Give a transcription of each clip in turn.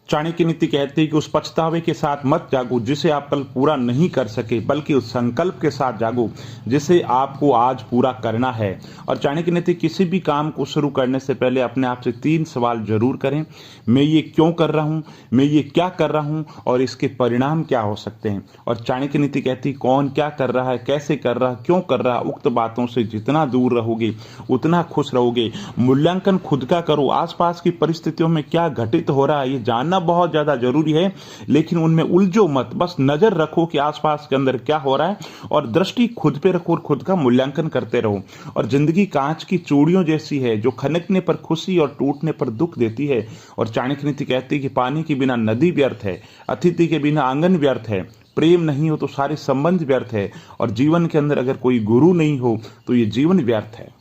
चाणक्य नीति कहती है कि उस पछतावे के साथ मत जागो जिसे आप कल पूरा नहीं कर सके, बल्कि उस संकल्प के साथ जागो जिसे आपको आज पूरा करना है। और चाणक्य नीति किसी भी काम को शुरू करने से पहले अपने आप से 3 सवाल जरूर करें। मैं ये क्यों कर रहा हूं, मैं ये क्या कर रहा हूं और इसके परिणाम क्या हो सकते हैं। और चाणक्य नीति कहती है कौन क्या कर रहा है, कैसे कर रहा है, क्यों कर रहा है, उक्त बातों से जितना दूर रहोगे उतना खुश रहोगे। मूल्यांकन खुद का करो, आसपास की परिस्थितियों में क्या घटित हो रहा है ये जानना बहुत ज्यादा जरूरी है, लेकिन उनमें उलझो मत। बस नजर रखो कि आसपास के अंदर क्या हो रहा है और दृष्टि खुद पे रखो और खुद का मूल्यांकन करते रहो। और जिंदगी कांच की चूड़ियों जैसी है जो खनकने पर खुशी और टूटने पर दुख देती है। और चाणक्य नीति कहती है कि पानी के बिना नदी व्यर्थ है, अतिथि के बिना आंगन व्यर्थ है, प्रेम नहीं हो तो सारे संबंध व्यर्थ है, और जीवन के अंदर अगर कोई गुरु नहीं हो तो ये जीवन व्यर्थ है।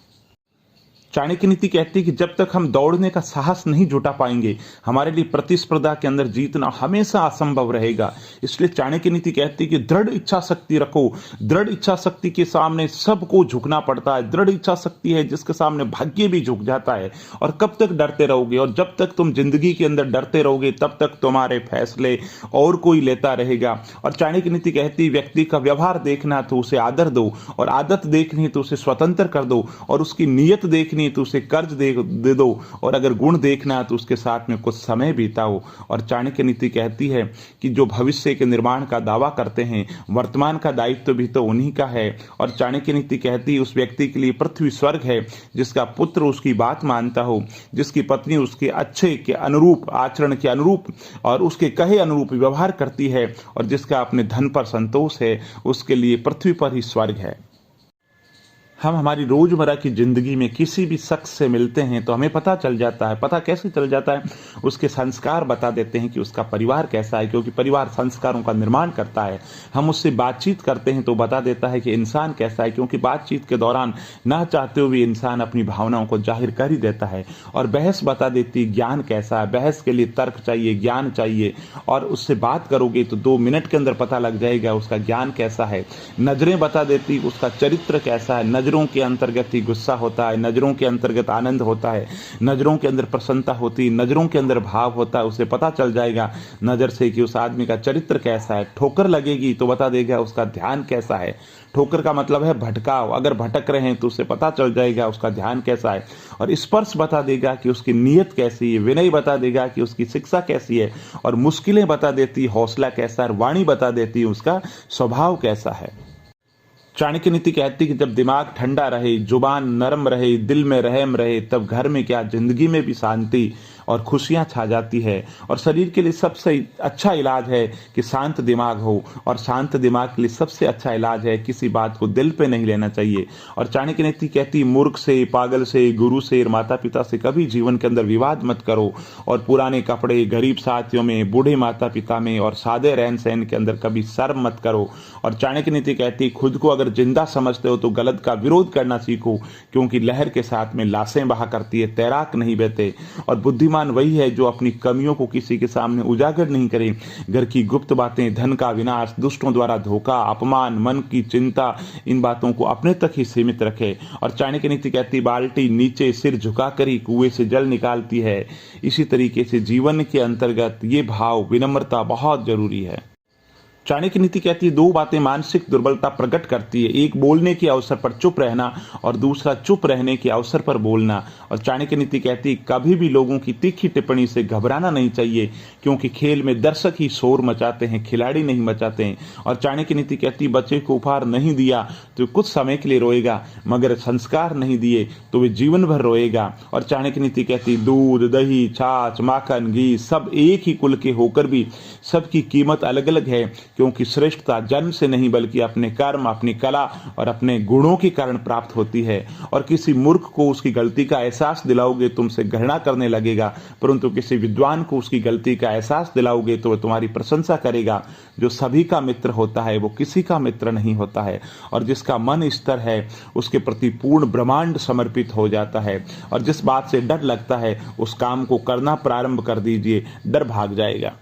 चाणक्य नीति कहती है कि जब तक हम दौड़ने का साहस नहीं जुटा पाएंगे, हमारे लिए प्रतिस्पर्धा के अंदर जीतना हमेशा असंभव रहेगा। इसलिए चाणक्य नीति कहती है कि दृढ़ इच्छा शक्ति रखो। दृढ़ इच्छा शक्ति के सामने सबको झुकना पड़ता है। दृढ़ इच्छा शक्ति है जिसके सामने भाग्य भी झुक जाता है। और कब तक डरते रहोगे, और जब तक तुम जिंदगी के अंदर डरते रहोगे तब तक तुम्हारे फैसले और कोई लेता रहेगा। और चाणक्य नीति कहती है व्यक्ति का व्यवहार देखना तो उसे आदर दो, और आदत देखनी तो उसे स्वतंत्र कर दो, और उसकी नीयत देखनी तो उसे कर्ज दे दो, और अगर गुण देखना है तो उसके साथ में कुछ समय बिताओ। और चाणक्य नीति कहती है कि जो भविष्य के निर्माण का दावा करते हैं, वर्तमान का दायित्व भी तो उन्हीं का है। और चाणक्य नीति कहती है उस व्यक्ति के लिए पृथ्वी स्वर्ग है जिसका पुत्र उसकी बात मानता हो, जिसकी पत्नी उसके अच्छे के अनुरूप आचरण के अनुरूप और उसके कहे अनुरूप व्यवहार करती है, और जिसका अपने धन पर संतोष है, उसके लिए पृथ्वी पर ही स्वर्ग है। हम हमारी रोजमर्रा की जिंदगी में किसी भी शख्स से मिलते हैं तो हमें पता चल जाता है। पता कैसे चल जाता है? उसके संस्कार बता देते हैं कि उसका परिवार कैसा है, क्योंकि परिवार संस्कारों का निर्माण करता है। हम उससे बातचीत करते हैं तो बता देता है कि इंसान कैसा है, क्योंकि बातचीत के दौरान ना चाहते हुए इंसान अपनी भावनाओं को जाहिर कर ही देता है। और बहस बता देती ज्ञान कैसा है। बहस के लिए तर्क चाहिए, ज्ञान चाहिए, और उससे बात करोगे तो 2 मिनट के अंदर पता लग जाएगा उसका ज्ञान कैसा है। नजरें बता देती उसका चरित्र कैसा है। नजरों के अंतर्गत ही गुस्सा होता है, नजरों के अंतर्गत आनंद होता है, नजरों के अंदर प्रसन्नता होती है, नजरों के अंदर भाव होता है। उसे पता चल जाएगा नजर से कि उस आदमी का चरित्र कैसा है। ठोकर लगेगी तो बता देगा उसका ध्यान कैसा है। ठोकर का मतलब है भटकाव। अगर भटक रहे हैं तो उसे पता चल जाएगा उसका ध्यान कैसा है। और स्पर्श बता देगा कि उसकी नीयत कैसी है। विनय बता देगा कि उसकी शिक्षा कैसी है। और मुश्किलें बता देती हौसला कैसा है। वाणी बता देती उसका स्वभाव कैसा है। चाणक्य नीति कहती है कि जब दिमाग ठंडा रहे, जुबान नरम रहे, दिल में रहम रहे, तब घर में क्या जिंदगी में भी शांति और खुशियां छा जाती है। और शरीर के लिए सबसे अच्छा इलाज है कि शांत दिमाग हो, और शांत दिमाग के लिए सबसे अच्छा इलाज है किसी बात को दिल पे नहीं लेना चाहिए। और चाणक्य नीति कहती मूर्ख से, पागल से, गुरु से, माता पिता से कभी जीवन के अंदर विवाद मत करो। और पुराने कपड़े, गरीब साथियों में, बूढ़े माता पिता में और सादे रहन सहन के अंदर कभी शर्म मत करो। और चाणक्य नीति कहती खुद को अगर जिंदा समझते हो तो गलत का विरोध करना सीखो, क्योंकि लहर के साथ में लाशें बहा करती है, तैराक नहीं बहते। और बुद्धिमान वही है जो अपनी कमियों को किसी के सामने उजागर नहीं करे। घर की गुप्त बातें, धन का विनाश, दुष्टों द्वारा धोखा, अपमान, मन की चिंता, इन बातों को अपने तक ही सीमित रखे। और चाणक्य नीति कहती बाल्टी नीचे सिर झुकाकर ही कुएं से जल निकालती है। इसी तरीके से जीवन के अंतर्गत ये भाव, विनम्रता बहुत जरूरी है। चाणक्य नीति कहती है 2 बातें मानसिक दुर्बलता प्रकट करती है। एक बोलने के अवसर पर चुप रहना, और दूसरा चुप रहने के अवसर पर बोलना। और चाणक्य नीति कहती है कभी भी लोगों की तीखी टिप्पणी से घबराना नहीं चाहिए, क्योंकि खेल में दर्शक ही शोर मचाते हैं, खिलाड़ी नहीं मचाते हैं। और चाणक्य नीति कहती बच्चे को उपहार नहीं दिया तो कुछ समय के लिए रोएगा, मगर संस्कार नहीं दिए तो वे जीवन भर रोएगा। और चाणक्य नीति कहती दूध, दही, छाछ, माखन, घी सब एक ही कुल के होकर भी सबकी कीमत अलग अलग है, क्योंकि श्रेष्ठता जन्म से नहीं बल्कि अपने कर्म, अपनी कला और अपने गुणों के कारण प्राप्त होती है। और किसी मूर्ख को उसकी गलती का एहसास दिलाओगे तुमसे घृणा करने लगेगा, परंतु किसी विद्वान को उसकी गलती का एहसास दिलाओगे तो वह तुम्हारी प्रशंसा करेगा। जो सभी का मित्र होता है वो किसी का मित्र नहीं होता है, और जिसका मन स्थिर है उसके प्रति पूर्ण ब्रह्मांड समर्पित हो जाता है। और जिस बात से डर लगता है उस काम को करना प्रारंभ कर दीजिए, डर भाग जाएगा।